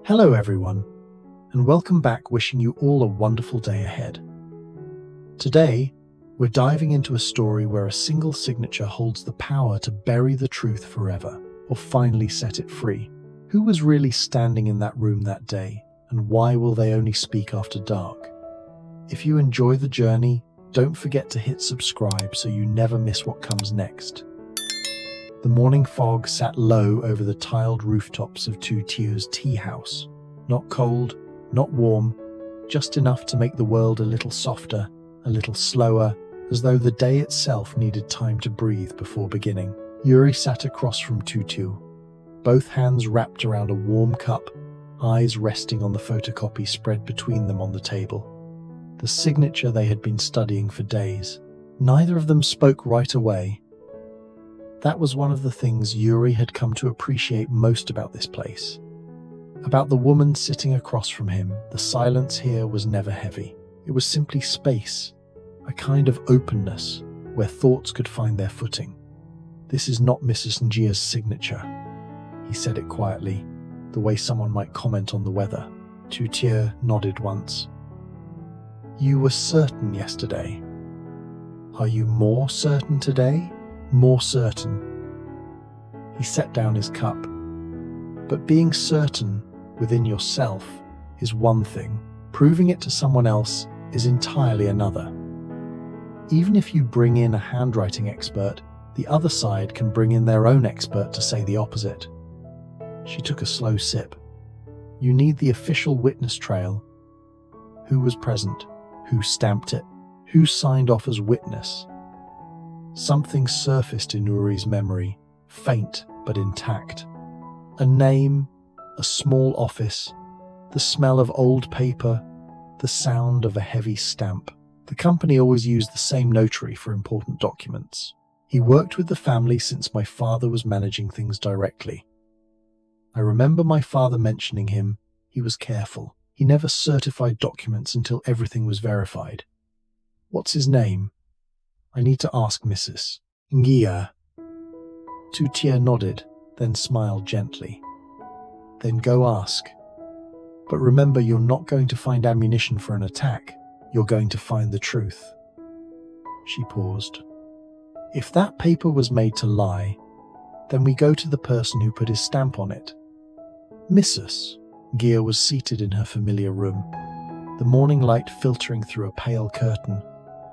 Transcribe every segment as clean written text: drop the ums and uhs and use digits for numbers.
Hello everyone, and welcome back, wishing you all a wonderful day ahead. Today, we're diving into a story where a single signature holds the power to bury the truth forever, or finally set it free. Who was really standing in that room that day, and why will they only speak after dark? If you enjoy the journey, don't forget to hit subscribe so you never miss what comes next. The morning fog sat low over the tiled rooftops of Tu Tieu's tea house. Not cold, not warm, just enough to make the world a little softer, a little slower, as though the day itself needed time to breathe before beginning. Uri sat across from Tu Tieu, both hands wrapped around a warm cup, eyes resting on the photocopy spread between them on the table. The signature they had been studying for days. Neither of them spoke right away. That was one of the things Uri had come to appreciate most about this place. About the woman sitting across from him, the silence here was never heavy. It was simply space, a kind of openness where thoughts could find their footing. "This is not Mrs. Ngia's signature," he said it quietly, the way someone might comment on the weather. Tu Tieu nodded once. "You were certain yesterday. Are you more certain today?" "More certain." He set down his cup. But being certain within yourself is one thing. Proving it to someone else is entirely another. Even if you bring in a handwriting expert, the other side can bring in their own expert to say the opposite. She took a slow sip. You need the official witness trail. Who was present? Who stamped it? Who signed off as witness? Something surfaced in Uri's memory, faint but intact. A name, a small office, the smell of old paper, the sound of a heavy stamp. The company always used the same notary for important documents. He worked with the family since my father was managing things directly. I remember my father mentioning him. He was careful. He never certified documents until everything was verified. "What's his name?" "I need to ask Mrs. Ngia." Tu Tieu nodded, then smiled gently. "Then go ask. But remember, you're not going to find ammunition for an attack. You're going to find the truth." She paused. "If that paper was made to lie, then we go to the person who put his stamp on it." Mrs. Ngia was seated in her familiar room, the morning light filtering through a pale curtain,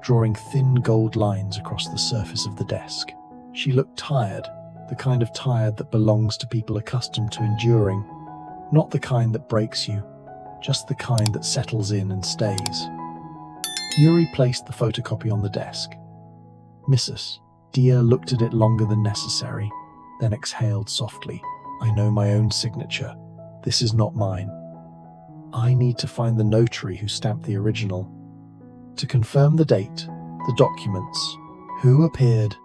drawing thin gold lines across the surface of the desk. She looked tired, the kind of tired that belongs to people accustomed to enduring, not the kind that breaks you, just the kind that settles in and stays. Uri placed the photocopy on the desk. Mrs. Ngia looked at it longer than necessary, then exhaled softly. "I know my own signature. This is not mine. I need to find the notary who stamped the original. To confirm the date, the documents, who appeared."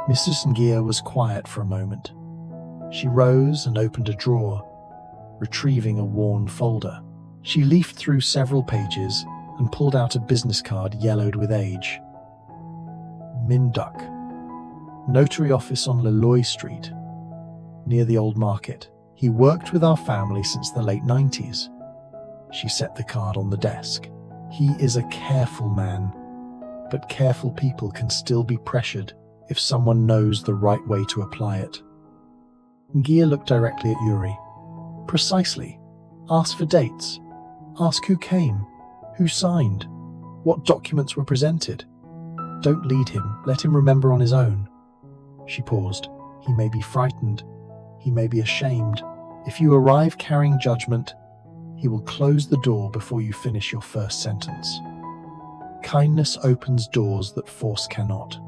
Mrs. Ngia was quiet for a moment. She rose and opened a drawer, retrieving a worn folder. She leafed through several pages and pulled out a business card yellowed with age. "Minduk. Notary office on Ly Street, near the old market. He worked with our family since the late 90s. She set the card on the desk. "He is a careful man, but careful people can still be pressured if someone knows the right way to apply it." Ngia looked directly at Uri. "Precisely. Ask for dates. Ask who came, who signed, what documents were presented. Don't lead him. Let him remember on his own." She paused. "He may be frightened. He may be ashamed. If you arrive carrying judgment, he will close the door before you finish your first sentence. Kindness opens doors that force cannot."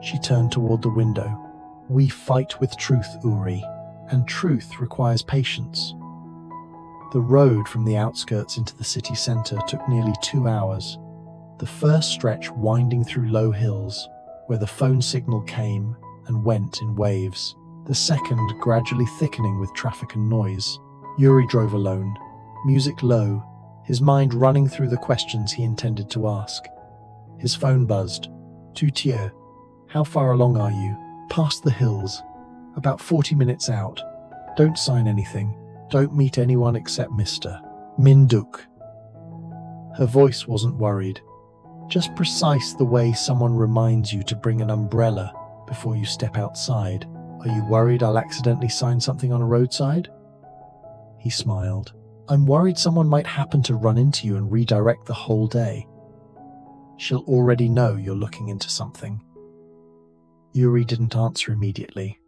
She turned toward the window. "We fight with truth, Uri, and truth requires patience." The road from the outskirts into the city center took nearly 2 hours. The first stretch winding through low hills, where the phone signal came and went in waves. The second gradually thickening with traffic and noise. Uri drove alone, music low, his mind running through the questions he intended to ask. His phone buzzed. "Tu Tieu, how far along are you?" "Past the hills. About 40 minutes out. Don't sign anything. Don't meet anyone except Mr. Minduk. Her voice wasn't worried, just precise, the way someone reminds you to bring an umbrella before you step outside. Are you worried I'll accidentally sign something on a roadside? He smiled. I'm worried someone might happen to run into you and redirect the whole day. She'll already know you're looking into something. Uri didn't answer immediately.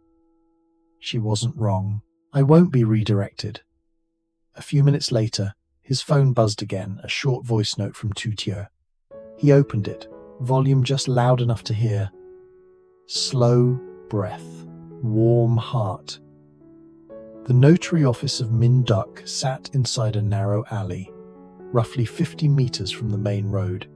She wasn't wrong. I won't be redirected. A few minutes later, his phone buzzed again, a short voice note from Tieu Tieu. He opened it, volume just loud enough to hear. Slow breath, warm heart. The notary office of Minduk sat inside a narrow alley, roughly 50 meters from the main road,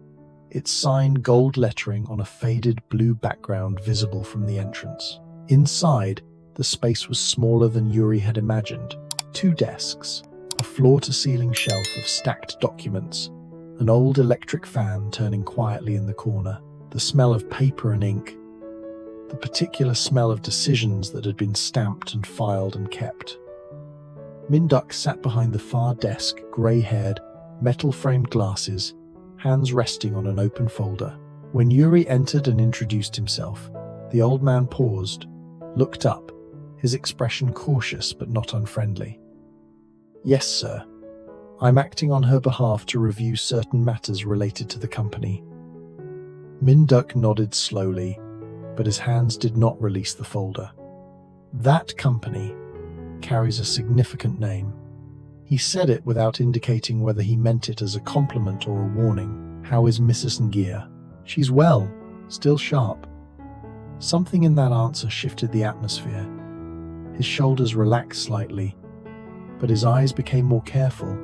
its sign gold lettering on a faded blue background visible from the entrance. Inside, the space was smaller than Uri had imagined. 2 desks, a floor-to-ceiling shelf of stacked documents, an old electric fan turning quietly in the corner, the smell of paper and ink, the particular smell of decisions that had been stamped and filed and kept. Minduk sat behind the far desk, grey-haired, metal-framed glasses, hands resting on an open folder. When Uri entered and introduced himself, the old man paused, looked up, his expression cautious but not unfriendly. Yes, sir. I'm acting on her behalf to review certain matters related to the company. Minduk nodded slowly, but his hands did not release the folder. That company carries a significant name. He said it without indicating whether he meant it as a compliment or a warning. How is Mrs. Ngia? She's well, still sharp. Something in that answer shifted the atmosphere. His shoulders relaxed slightly, but his eyes became more careful,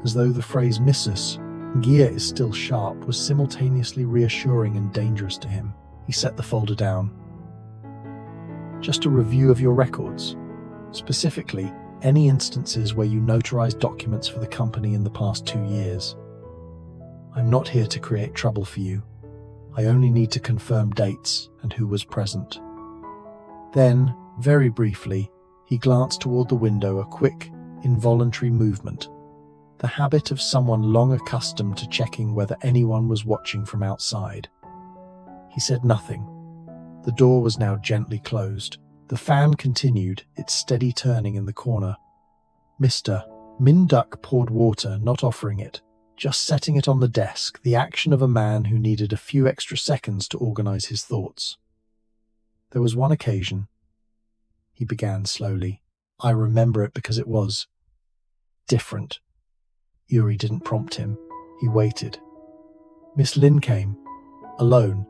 as though the phrase Mrs. Ngia is still sharp was simultaneously reassuring and dangerous to him. He set the folder down. Just a review of your records. Specifically, any instances where you notarized documents for the company in the past 2 years. I'm not here to create trouble for you. I only need to confirm dates and who was present. Then, very briefly, he glanced toward the window, a quick, involuntary movement, the habit of someone long accustomed to checking whether anyone was watching from outside. He said nothing. The door was now gently closed. The fan continued, its steady turning in the corner. Mr. Minduk poured water, not offering it, just setting it on the desk, the action of a man who needed a few extra seconds to organize his thoughts. There was one occasion, he began slowly. I remember it because it was different. Uri didn't prompt him. He waited. Miss Lin came, alone.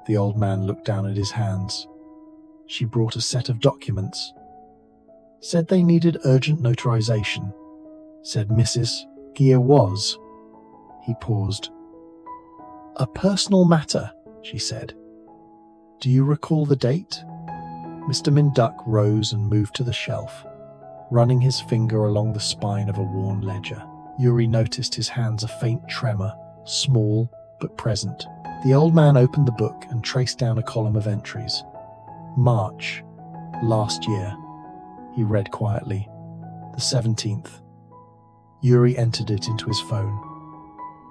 The old man looked down at his hands. She brought a set of documents. Said they needed urgent notarization. Said Mrs. Ngia was. He paused. A personal matter, she said. Do you recall the date? Mr. Minduk rose and moved to the shelf, running his finger along the spine of a worn ledger. Uri noticed his hands a faint tremor, small but present. The old man opened the book and traced down a column of entries. March, last year, he read quietly. The 17th. Uri entered it into his phone.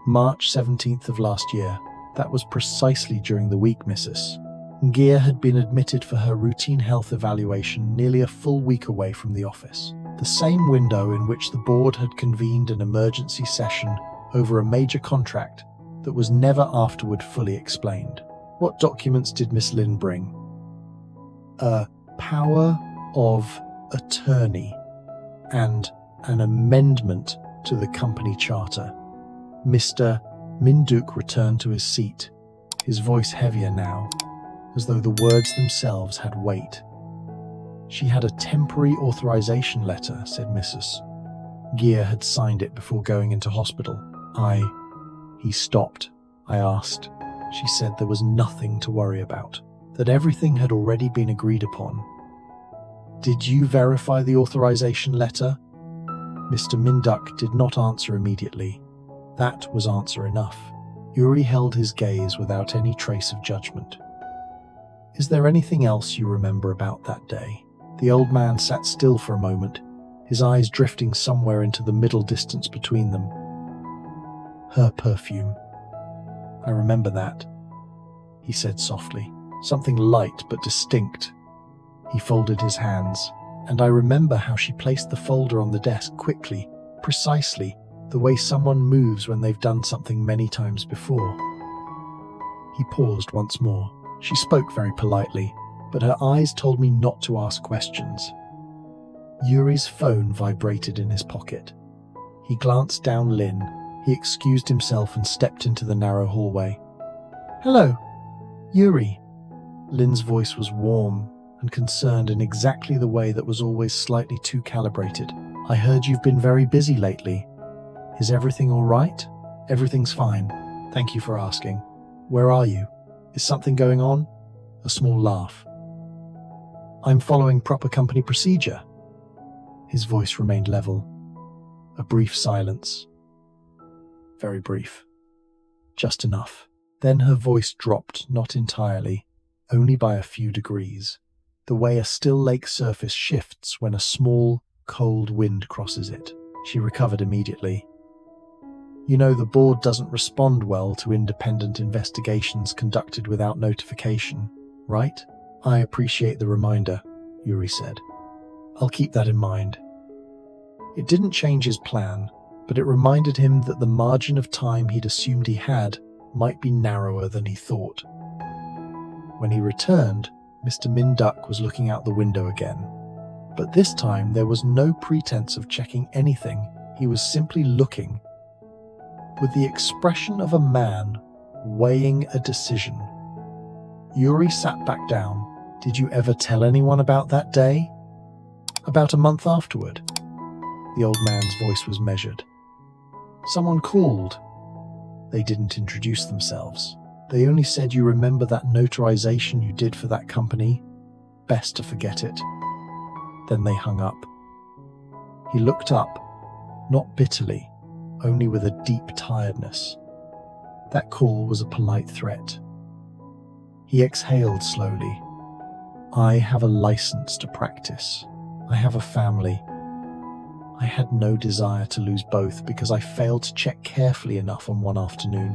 March 17th of last year. That was precisely during the week Mrs. Ngia had been admitted for her routine health evaluation, nearly a full week away from the office. The same window in which the board had convened an emergency session over a major contract that was never afterward fully explained. What documents did Miss Lin bring? A power of attorney and an amendment to the company charter. Mr. Minduk returned to his seat, his voice heavier now, as though the words themselves had weight. She had a temporary authorization letter, said Mrs. Ngia had signed it before going into hospital. He stopped. I asked. She said there was nothing to worry about, that everything had already been agreed upon. Did you verify the authorization letter? Mr. Minduk did not answer immediately. That was answer enough. Uri held his gaze without any trace of judgment. Is there anything else you remember about that day? The old man sat still for a moment, his eyes drifting somewhere into the middle distance between them. Her perfume. I remember that, he said softly. Something light but distinct. He folded his hands, and I remember how she placed the folder on the desk quickly, precisely, the way someone moves when they've done something many times before. He paused once more. She spoke very politely, but her eyes told me not to ask questions. Uri's phone vibrated in his pocket. He glanced down Lynn. He excused himself and stepped into the narrow hallway. "Hello, Uri." Lynn's voice was warm and concerned in exactly the way that was always slightly too calibrated. "I heard you've been very busy lately. Is everything all right?" "Everything's fine. Thank you for asking. Where are you? Is something going on?" A small laugh. "I'm following proper company procedure." His voice remained level. A brief silence. Very brief. Just enough. Then her voice dropped, not entirely, only by a few degrees, the way a still lake surface shifts when a small, cold wind crosses it. She recovered immediately. "You know, the board doesn't respond well to independent investigations conducted without notification, right?" "I appreciate the reminder," Uri said. "I'll keep that in mind." It didn't change his plan, but it reminded him that the margin of time he'd assumed he had might be narrower than he thought. When he returned, Mr. Minduk was looking out the window again. But this time there was no pretense of checking anything. He was simply looking, with the expression of a man weighing a decision. Uri sat back down. "Did you ever tell anyone about that day?" "About a month afterward." The old man's voice was measured. "Someone called. They didn't introduce themselves. They only said, 'You remember that notarization you did for that company? Best to forget it.' Then they hung up." He looked up, not bitterly, only with a deep tiredness. That call was a polite threat. He exhaled slowly. "I have a license to practice. I have a family. I had no desire to lose both because I failed to check carefully enough on one afternoon."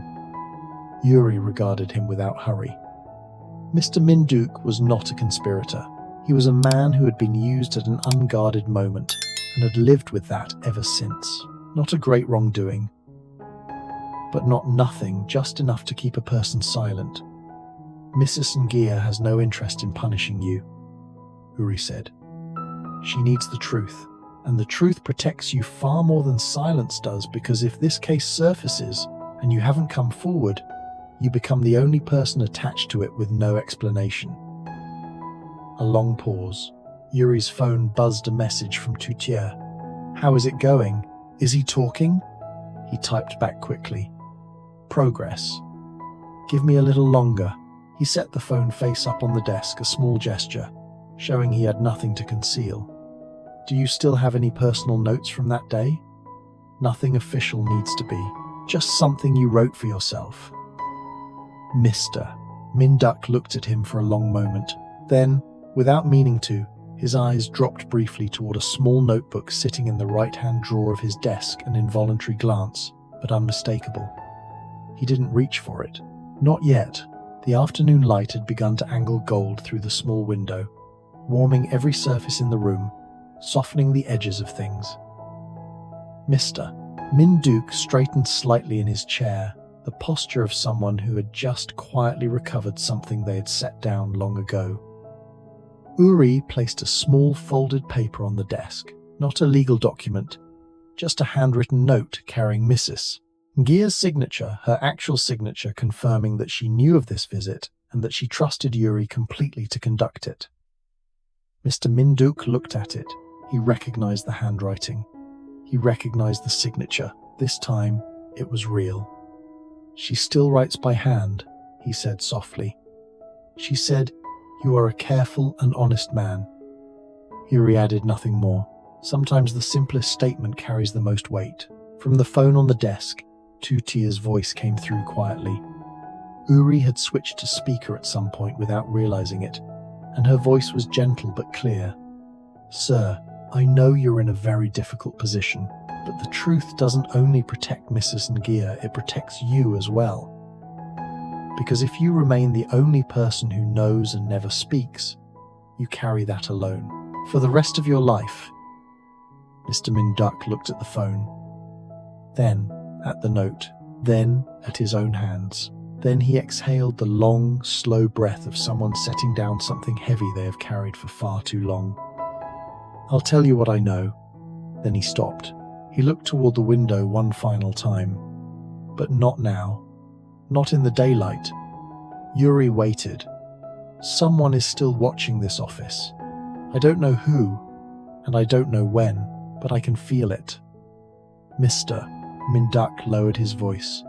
Uri regarded him without hurry. Mr. Minduk was not a conspirator. He was a man who had been used at an unguarded moment and had lived with that ever since. Not a great wrongdoing, but not nothing, just enough to keep a person silent. "Mrs. Ngia has no interest in punishing you," Uri said. "She needs the truth. And the truth protects you far more than silence does, because if this case surfaces and you haven't come forward, you become the only person attached to it with no explanation." A long pause. Uri's phone buzzed a message from Tieu Uri. "How is it going? Is he talking?" He typed back quickly. "Progress. Give me a little longer." He set the phone face up on the desk, a small gesture, showing he had nothing to conceal. "Do you still have any personal notes from that day?" "Nothing official needs to be. Just something you wrote for yourself." "Mr." Minduk looked at him for a long moment. Then, without meaning to, his eyes dropped briefly toward a small notebook sitting in the right-hand drawer of his desk, an involuntary glance, but unmistakable. He didn't reach for it. Not yet. The afternoon light had begun to angle gold through the small window, warming every surface in the room, softening the edges of things. "Mr." Minduk straightened slightly in his chair, the posture of someone who had just quietly recovered something they had set down long ago. Uri placed a small folded paper on the desk, not a legal document, just a handwritten note carrying Mrs. Ngia's signature, her actual signature, confirming that she knew of this visit and that she trusted Uri completely to conduct it. Mr. Minduk looked at it. He recognized the handwriting. He recognized the signature. This time, it was real. "She still writes by hand," he said softly. "She said, 'You are a careful and honest man.'" Uri added nothing more. Sometimes the simplest statement carries the most weight. From the phone on the desk, Tieu Uri's voice came through quietly. Uri had switched to speaker at some point without realizing it, and her voice was gentle but clear. "Sir, I know you're in a very difficult position, but the truth doesn't only protect Mrs. Ngia, it protects you as well. Because if you remain the only person who knows and never speaks, you carry that alone for the rest of your life. Mr. Minduk looked at the phone, then at the note, then at his own hands. Then he exhaled the long, slow breath of someone setting down something heavy they have carried for far too long. I'll tell you what I know. Then he stopped. He looked toward the window one final time. But not now. Not in the daylight. Uri waited. Someone is still watching this office. I don't know who, and I don't know when, but I can feel it. Mr. Minduk lowered his voice,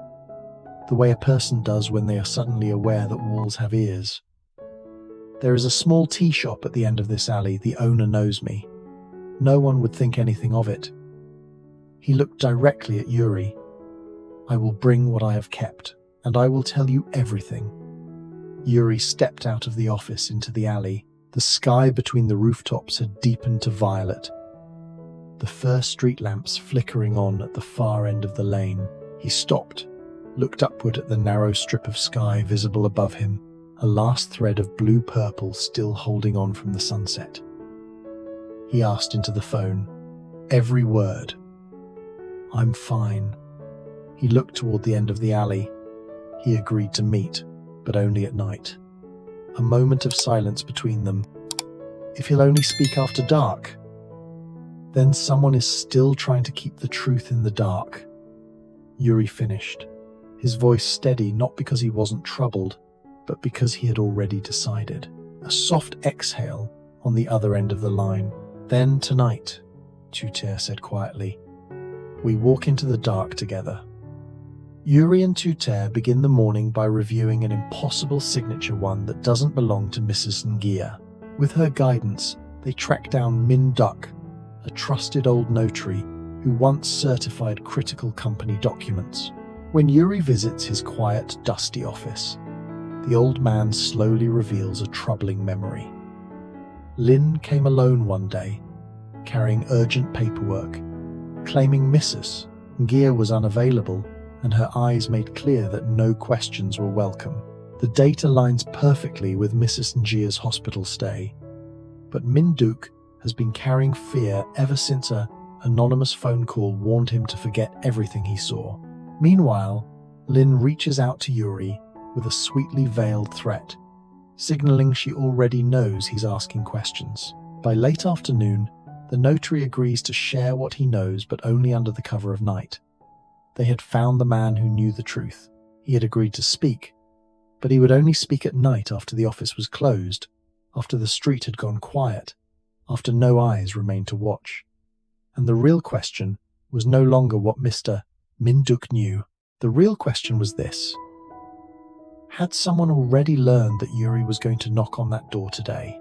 the way a person does when they are suddenly aware that walls have ears. There is a small tea shop at the end of this alley. The owner knows me. No one would think anything of it. He looked directly at Uri. I will bring what I have kept, and I will tell you everything. Uri stepped out of the office into the alley. The sky between the rooftops had deepened to violet, the first street lamps flickering on at the far end of the lane. He stopped, looked upward at the narrow strip of sky visible above him, a last thread of blue-purple still holding on from the sunset. He asked into the phone, every word. I'm fine. He looked toward the end of the alley. He agreed to meet, but only at night. A moment of silence between them. If he'll only speak after dark. Then someone is still trying to keep the truth in the dark. Uri finished, his voice steady, not because he wasn't troubled, but because he had already decided. A soft exhale on the other end of the line. Then tonight, Tieu Uri said quietly, we walk into the dark together. Uri and Tieu Uri begin the morning by reviewing an impossible signature, one that doesn't belong to Mrs. Ngia. With her guidance, they track down Minduk, a trusted old notary who once certified critical company documents. When Uri visits his quiet, dusty office, the old man slowly reveals a troubling memory. Lynn came alone one day, carrying urgent paperwork, claiming Mrs. Ngia was unavailable, and her eyes made clear that no questions were welcome. The date aligns perfectly with Mrs. Ngia's hospital stay. But Minduk has been carrying fear ever since an anonymous phone call warned him to forget everything he saw. Meanwhile, Lynn reaches out to Uri with a sweetly veiled threat, signaling she already knows he's asking questions. By late afternoon, the notary agrees to share what he knows, but only under the cover of night. They had found the man who knew the truth. He had agreed to speak, but he would only speak at night after the office was closed, after the street had gone quiet, after no eyes remained to watch. And the real question was no longer what Mr. Minduk knew. The real question was this. Had someone already learned that Uri was going to knock on that door today?